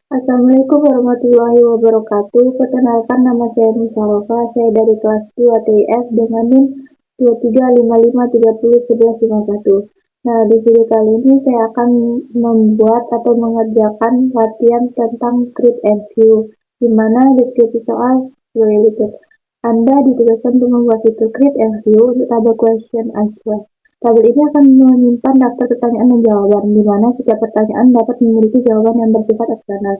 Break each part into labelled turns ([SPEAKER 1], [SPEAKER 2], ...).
[SPEAKER 1] Assalamualaikum warahmatullahi wabarakatuh. Perkenalkan, nama saya Musarofa. Saya dari kelas 2 TIF dengan NIM 2355301151. Nah, di video kali ini saya akan membuat atau mengerjakan latihan tentang create and view, di mana deskripsi soal sebagai berikut. Anda ditugaskan untuk membuat fitur create and view untuk tabel question answer. Tabel ini akan menyimpan daftar pertanyaan dan jawaban, di mana setiap pertanyaan dapat memiliki jawaban yang bersifat opsional.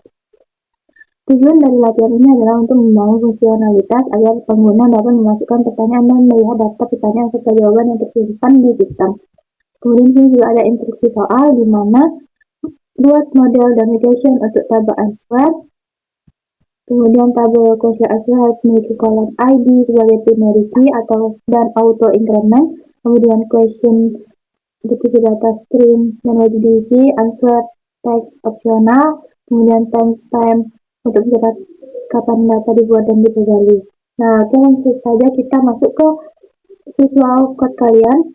[SPEAKER 1] Tujuan dari latihan ini adalah untuk membangun fungsionalitas agar pengguna dapat memasukkan pertanyaan dan melihat daftar pertanyaan serta jawaban yang tersimpan di sistem. Kemudian di sini juga ada instruksi soal, di mana buat model navigation untuk tabel answer. Kemudian tabel question answer harus memiliki kolom ID sebagai primary key atau dan auto increment. Kemudian question berisi data string dan wajib diisi, answer text opsional, kemudian timestamp untuk mencatat kapan data dibuat dan digali. Nah, oke, langsung saja kita masuk ke visual code kalian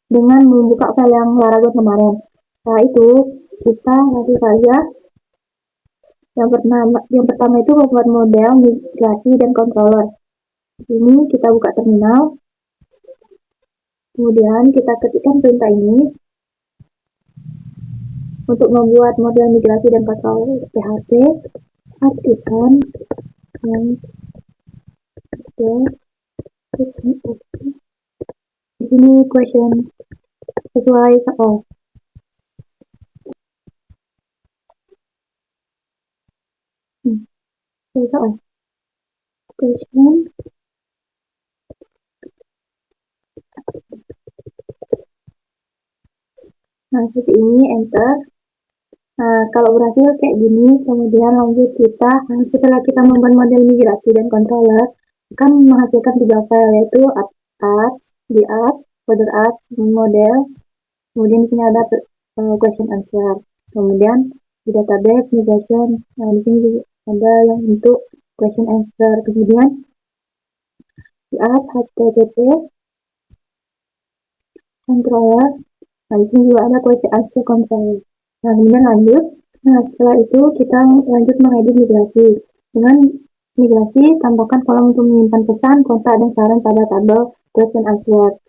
[SPEAKER 1] dengan membuka file yang Laravel kemarin. Setelah itu, kita langsung saja yang pertama itu membuat model, migrasi, dan controller. Di sini kita buka terminal, kemudian kita ketikkan perintah ini untuk membuat model migrasi dan controller PHP artisan yang di sini question sesuai soal. Soal question. Nah, seperti ini, enter. Nah, kalau berhasil kayak gini, kemudian lanjut kita, setelah kita membuat model migrasi dan controller, akan menghasilkan 3 file, yaitu apps, di apps, folder apps, model, kemudian di sini ada question answer, kemudian di database migration. Nah, di sini ada yang untuk question answer, kemudian di app http controller. Nah, di sini juga ada question answer controller. Nah, kemudian lanjut. Nah, setelah itu kita lanjut mengedit migrasi. Dengan migrasi, tambahkan kolom untuk menyimpan pesan, kontak, dan saran pada tabel question answer.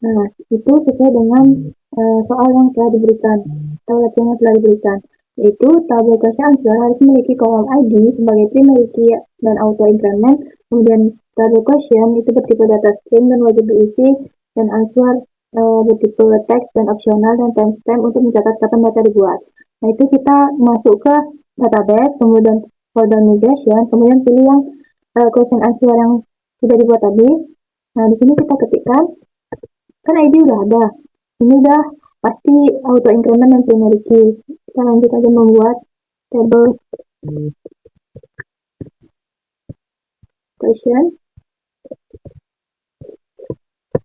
[SPEAKER 1] Nah, itu sesuai dengan soal yang telah diberikan, atau latihan yang telah diberikan, yaitu tabel question answer harus memiliki kolom ID sebagai primary key dan auto increment, kemudian tabel question itu bertipe data string dan wajib diisi, dan answer bertipe teks dan opsional, dan timestamp untuk mencatat kapan data dibuat. Nah, itu kita masuk ke database, kemudian folder migration, kemudian pilih yang question answer yang sudah dibuat tadi. Nah, di sini kita ketikkan, kan ID udah ada, ini udah pasti auto increment dan primary key. Kita lanjut aja membuat table question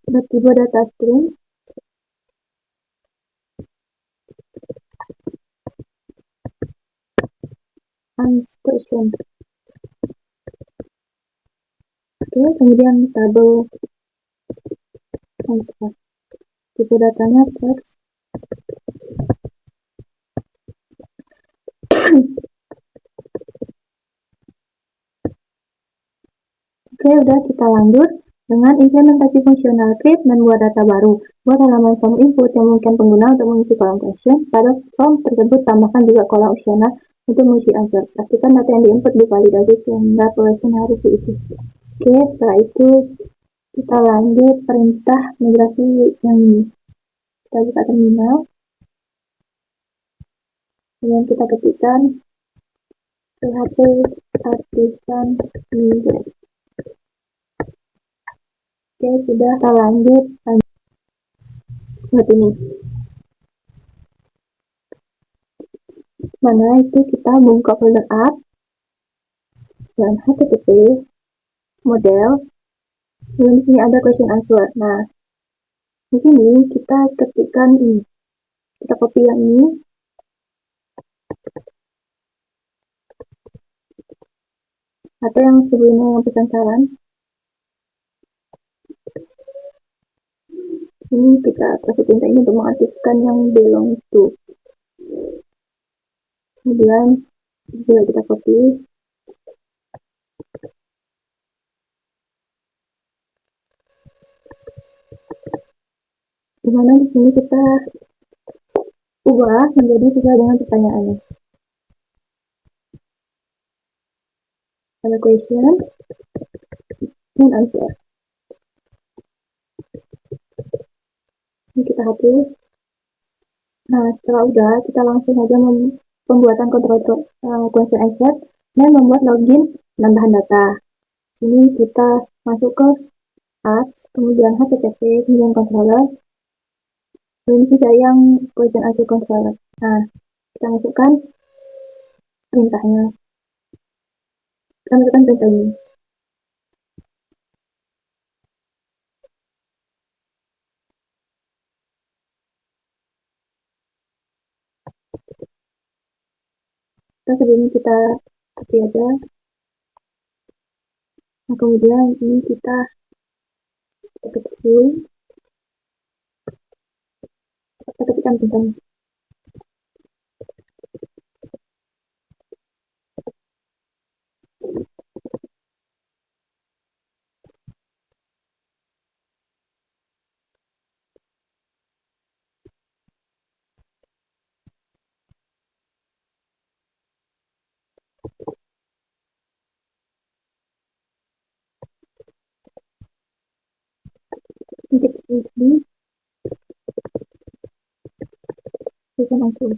[SPEAKER 1] bertipe data string question. Oke, kemudian tabel answer, tipe datanya text. Oke, udah, kita lanjut dengan implementasi fungsional create dan buat data baru. Buat halaman form input yang memungkinkan pengguna untuk mengisi kolom question. Pada form tersebut tambahkan juga kolom opsional untuk mengisi answer. Pastikan data yang diinput divalidasi sehingga question harus diisi. Oke, setelah itu kita lanjut perintah migrasi yang ini. Kita buka terminal, kemudian kita ketikkan PHP artisan migrasi. Oke, sudah, kita lanjut buat ini. Mana itu kita buka folder app dan http model, dan di sini ada question answer. Nah, di sini kita ketikkan ini, kita copy yang ini, atau yang sebelumnya yang pesan saran. Di sini kita kasih perintah ini untuk mengaktifkan yang belong to. Kemudian juga kita copy. Dimana di sini kita ubah menjadi sesuai dengan pertanyaannya. Ada question dan answer. Ini kita hapus. Nah, setelah udah, kita langsung saja pembuatan control question answer dan membuat login penambahan data. Sini kita masuk ke ads, kemudian http, kemudian controller. Ini saja yang question answer controller. Nah, kita masukkan perintahnya. Kita masukkan perintah ini. Sebelumnya kita ketik aja. Nah, kemudian ini kita ketik dulu. Kita ketikkan perintahnya. Untuk ini bisa masuk.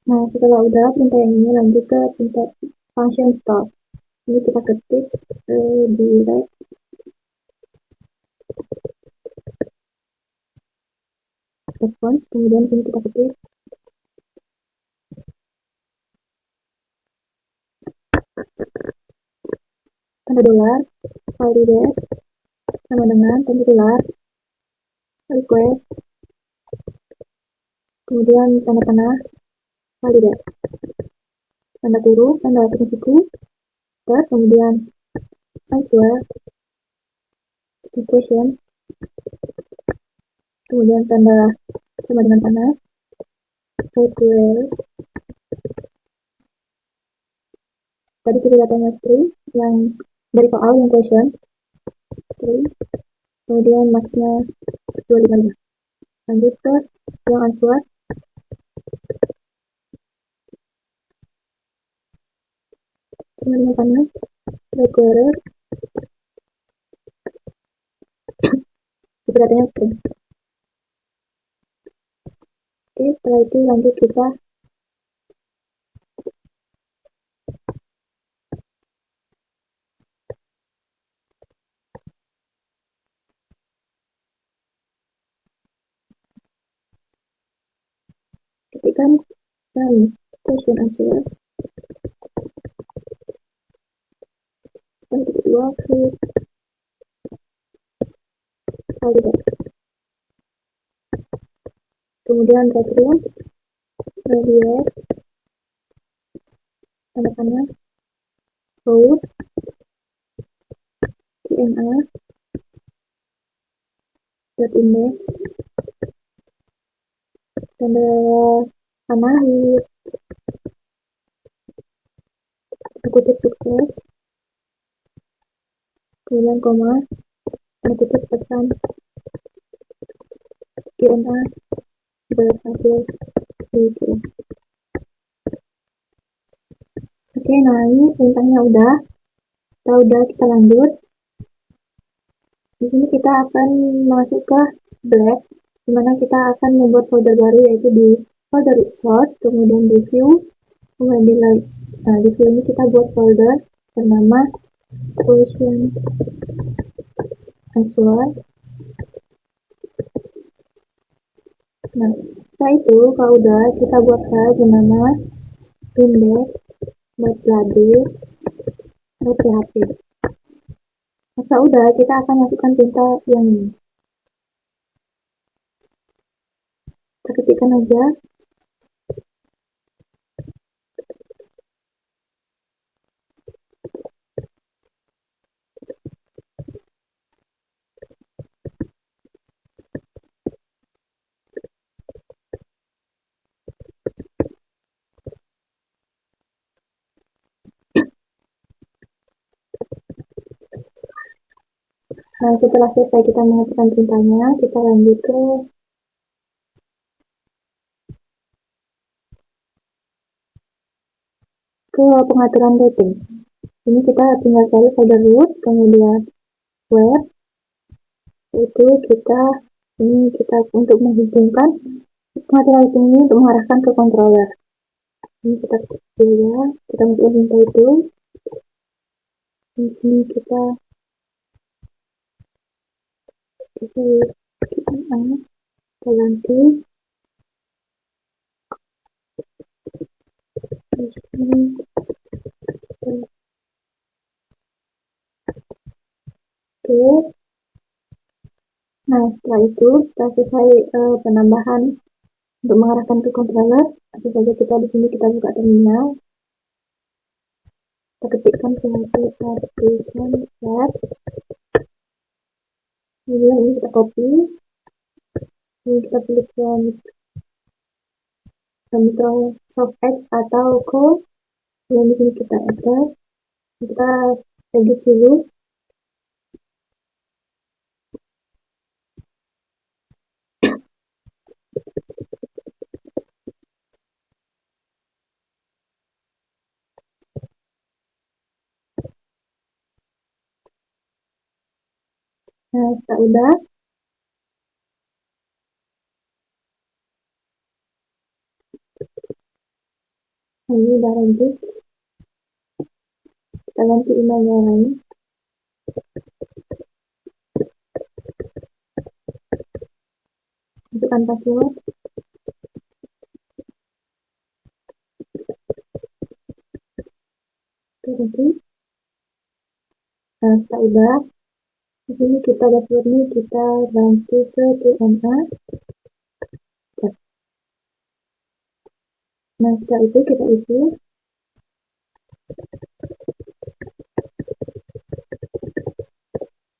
[SPEAKER 1] Nah, setelah udah perintah ini lanjut ke perintah function stop. Ini kita ketik direct response, kemudian sini kita ketik tanda dolar validate sama dengan tanda dolar request, kemudian tanda panah validate, tanda kurung, tanda siku, kemudian answer question, kemudian tanda sama dengan panah request. Tadi kita datanya string yang dari soal yang question string, kemudian maxnya 255. Lanjut ke yang answer, sama dengan panah request, kita datanya string. Oke, setelah itu lanjut kita ketikkan question answer. Yang kedua klik validate, kemudian background validate tanda panah code qna dot index tanda panah kutip sukses, kemudian koma, tanda kutip pesan qna berhasil dikirim. Oke, nah ini perintahnya udah. Setelah udah kita lanjut. Di sini kita akan masuk ke black, dimana kita akan membuat folder baru, yaitu di folder resource, kemudian di view, kemudian di like. Nah, di view ini kita buat folder bernama question answer. Nah, setelah itu kalau udah kita buat file bernama index.blade.php. Nah, udah kita akan masukkan perintah yang ini. Kita ketikkan aja. Nah, setelah selesai kita mengetikkan perintahnya, kita lanjut ke pengaturan routing. Ini kita tinggal cari folder root, kemudian web, itu kita untuk menghubungkan pengaturan routing ini untuk mengarahkan ke controller. Ini kita ketik ya, kita masuk perintah itu. Di sini kita ganti di sini. Oke. Nah, setelah selesai penambahan untuk mengarahkan ke controller, langsung saja kita di sini kita buka terminal. Kita ketikkan partition set. Kemudian ini kita copy. Ini kita pilih ke Microsoft Edge atau Code. Kemudian di sini kita enter. Kita register dulu. Nah, setelah udah, ini udah lanjut. Kita ganti emailnya yang lain. Masukkan password. Ganti. Nah, setelah udah, di sini kita dashboardnya kita ganti ke TNA. Nah, setelah itu kita isi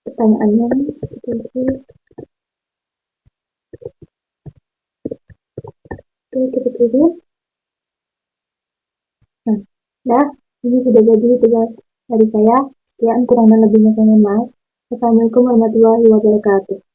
[SPEAKER 1] pertanyaannya. Kita isi. Oke, kita tunggu. Nah, dah, ini sudah jadi tugas dari saya. Sekian, kurang dan lebihnya saya mohon maaf. Assalamualaikum warahmatullahi wabarakatuh.